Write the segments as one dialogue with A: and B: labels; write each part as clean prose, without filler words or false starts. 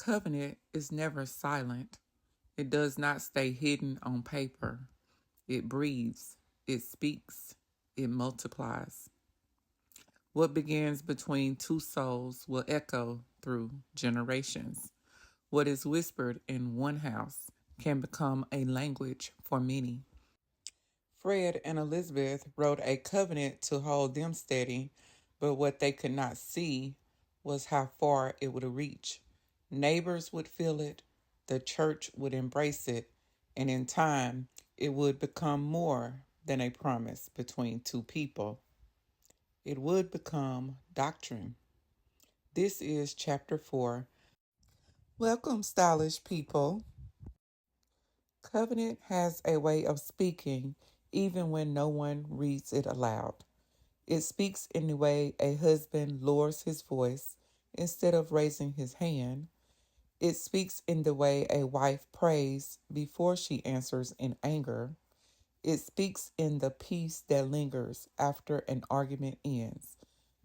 A: covenant is never silent. It does not stay hidden on paper. It breathes, it speaks, it multiplies. What begins between two souls will echo through generations. What is whispered in one house can become a language for many. Fred and Elizabeth wrote a covenant to hold them steady, but what they could not see was how far it would reach. Neighbors would feel it, the church would embrace it, and in time, it would become more than a promise between two people. It would become doctrine. This is chapter 4. Welcome, stylish people. Covenant has a way of speaking even when no one reads it aloud. It speaks in the way a husband lowers his voice instead of raising his hand. It speaks in the way a wife prays before she answers in anger. It speaks in the peace that lingers after an argument ends,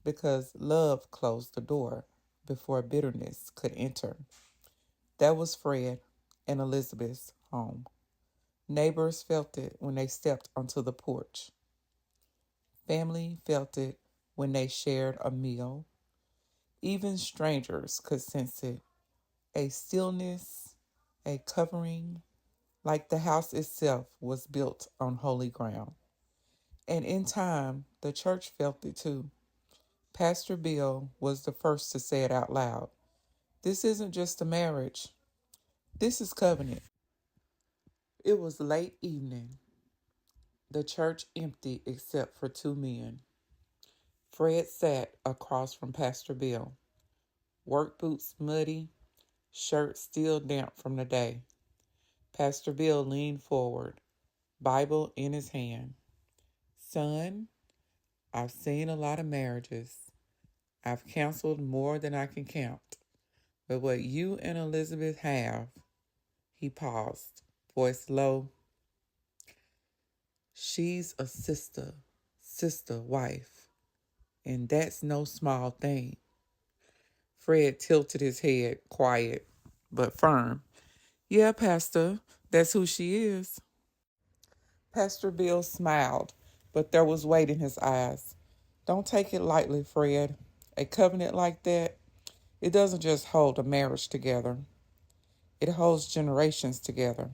A: because love closed the door before bitterness could enter. That was Fred and Elizabeth's home. Neighbors felt it when they stepped onto the porch. Family felt it when they shared a meal. Even strangers could sense it. A stillness, a covering, like the house itself was built on holy ground. And in time, the church felt it too. Pastor Bill was the first to say it out loud. This isn't just a marriage. This is covenant. It was late evening. The church empty except for two men. Fred sat across from Pastor Bill. Work boots muddy, shirt still damp from the day. Pastor Bill leaned forward, Bible in his hand. Son, I've seen a lot of marriages. I've counseled more than I can count. But what you and Elizabeth have, he paused, voice low. She's a sister, wife, and that's no small thing. Fred tilted his head, quiet but firm. Yeah, Pastor, that's who she is. Pastor Bill smiled, but there was weight in his eyes. Don't take it lightly, Fred. A covenant like that, it doesn't just hold a marriage together. It holds generations together.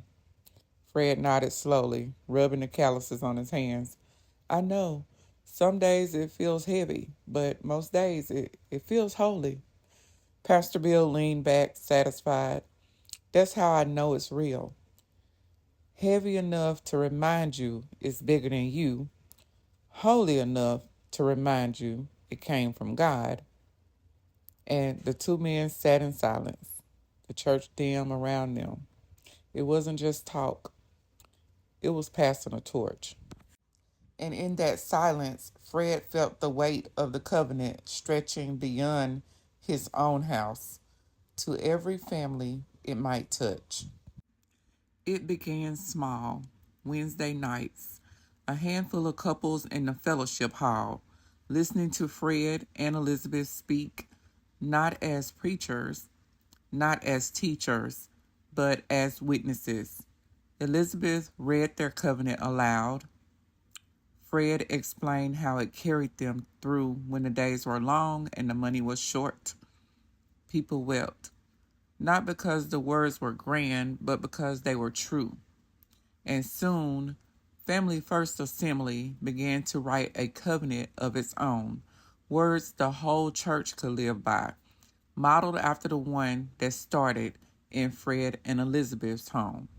A: Fred nodded slowly, rubbing the calluses on his hands. I know. Some days it feels heavy, but most days it feels holy. Pastor Bill leaned back, satisfied. That's how I know it's real. Heavy enough to remind you it's bigger than you. Holy enough to remind you it came from God. And the two men sat in silence, the church dim around them. It wasn't just talk, it was passing a torch. And in that silence, Fred felt the weight of the covenant stretching beyond his own house to every family it might touch. It began small, Wednesday nights, a handful of couples in the fellowship hall, listening to Fred and Elizabeth speak, not as preachers, not as teachers, but as witnesses. Elizabeth read their covenant aloud. Fred explained how it carried them through when the days were long and the money was short. People wept, not because the words were grand, but because they were true. And soon, Family First Assembly began to write a covenant of its own, words the whole church could live by, modeled after the one that started in Fred and Elizabeth's home.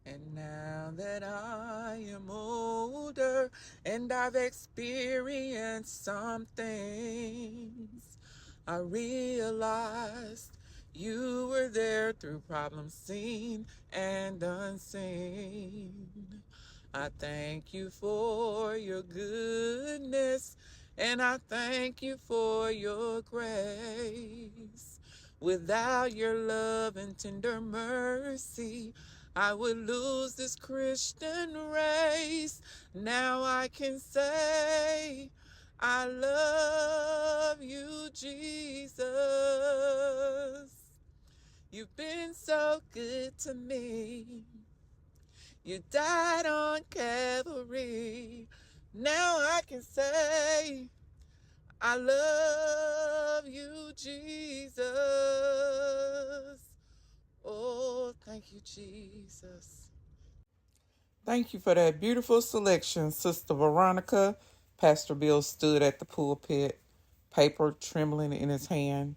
A: And now that I am older and I've experienced some things, I realized you were there through problems seen and unseen. I thank you for your goodness and I thank you for your grace. Without your love and tender mercy, I would lose this Christian race. Now I can say, I love you, Jesus. so good to me. You died on Calvary. Now I can say, I love you, Jesus. Oh, thank you, Jesus. Thank you for that beautiful selection, Sister Veronica. Pastor Bill stood at the pulpit, paper trembling in his hand.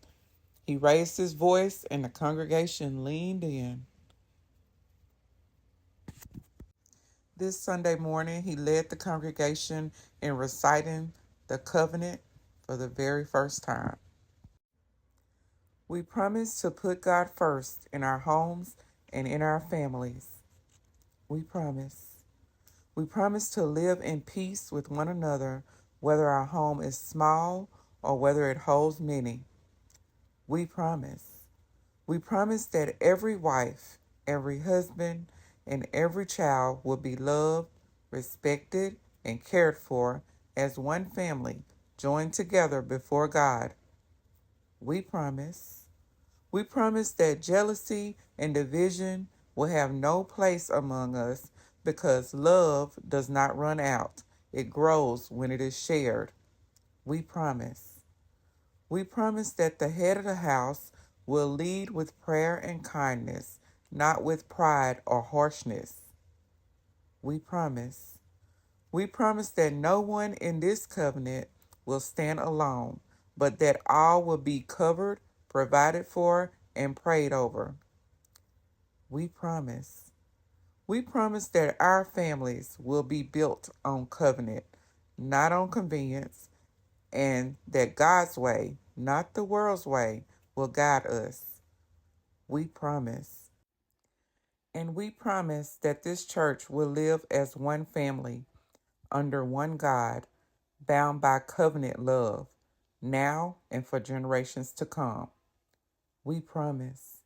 A: He raised his voice, and the congregation leaned in. This Sunday morning, he led the congregation in reciting the covenant for the very first time. We promise to put God first in our homes and in our families. We promise. We promise to live in peace with one another, whether our home is small or whether it holds many. We promise. We promise that every wife, every husband, and every child will be loved, respected, and cared for as one family joined together before God. We promise. We promise that jealousy and division will have no place among us because love does not run out. It grows when it is shared. We promise. We promise that the head of the house will lead with prayer and kindness, not with pride or harshness. We promise. We promise that no one in this covenant will stand alone, but that all will be covered, provided for, and prayed over. We promise. We promise that our families will be built on covenant, not on convenience, and that God's way, not the world's way, will guide us. We promise. And we promise that this church will live as one family, under one God, bound by covenant love, now and for generations to come. We promise.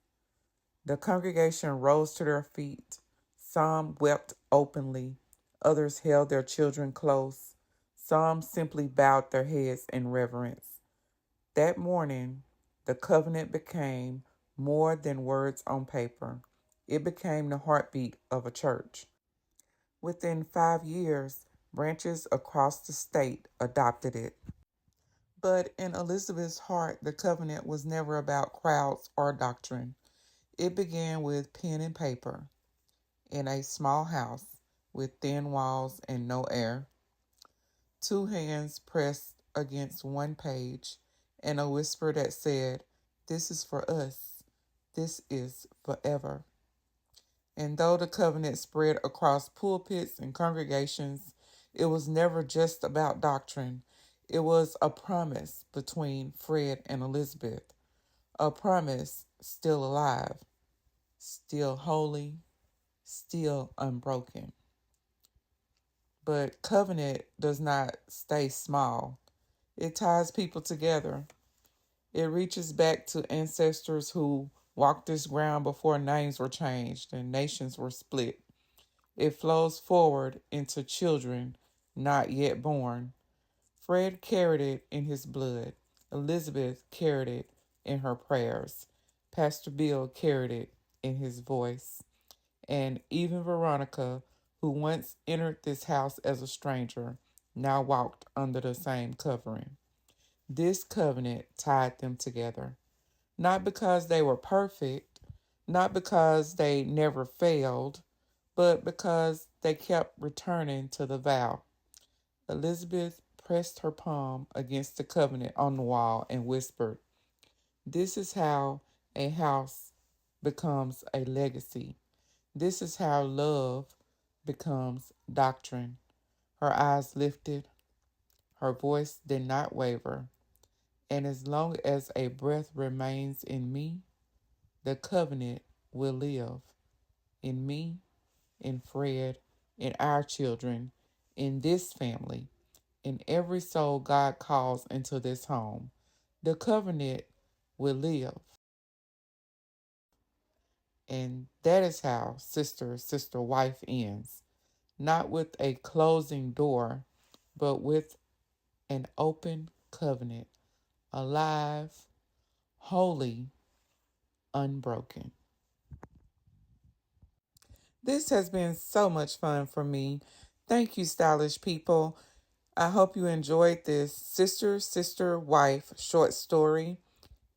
A: The congregation rose to their feet. Some wept openly. Others held their children close. Some simply bowed their heads in reverence. That morning, the covenant became more than words on paper. It became the heartbeat of a church. Within 5 years, branches across the state adopted it. But in Elizabeth's heart, the covenant was never about crowds or doctrine. It began with pen and paper in a small house with thin walls and no air. 2 hands pressed against one page and a whisper that said, "This is for us. This is forever." And though the covenant spread across pulpits and congregations, it was never just about doctrine. It was a promise between Fred and Elizabeth, a promise still alive, still holy, still unbroken. But covenant does not stay small. It ties people together. It reaches back to ancestors who walked this ground before names were changed and nations were split. It flows forward into children not yet born. Fred carried it in his blood. Elizabeth carried it in her prayers. Pastor Bill carried it in his voice. And even Veronica, who once entered this house as a stranger, now walked under the same covering. This covenant tied them together, not because they were perfect, not because they never failed, but because they kept returning to the vow. Elizabeth pressed her palm against the covenant on the wall and whispered, "This is how a house becomes a legacy. This is how love becomes doctrine." Her eyes lifted, her voice did not waver. "And as long as a breath remains in me, the covenant will live in me, in Fred, in our children, in this family, in every soul God calls into this home. The covenant will live." And that is how Sister Wife ends. Not with a closing door, but with an open covenant, alive, holy, unbroken. This has been so much fun for me. Thank you, stylish people. I hope you enjoyed this sister, sister, wife short story.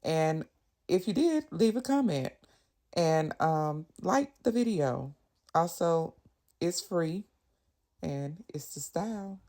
A: And if you did, leave a comment and like the video. Also, it's free and it's the style.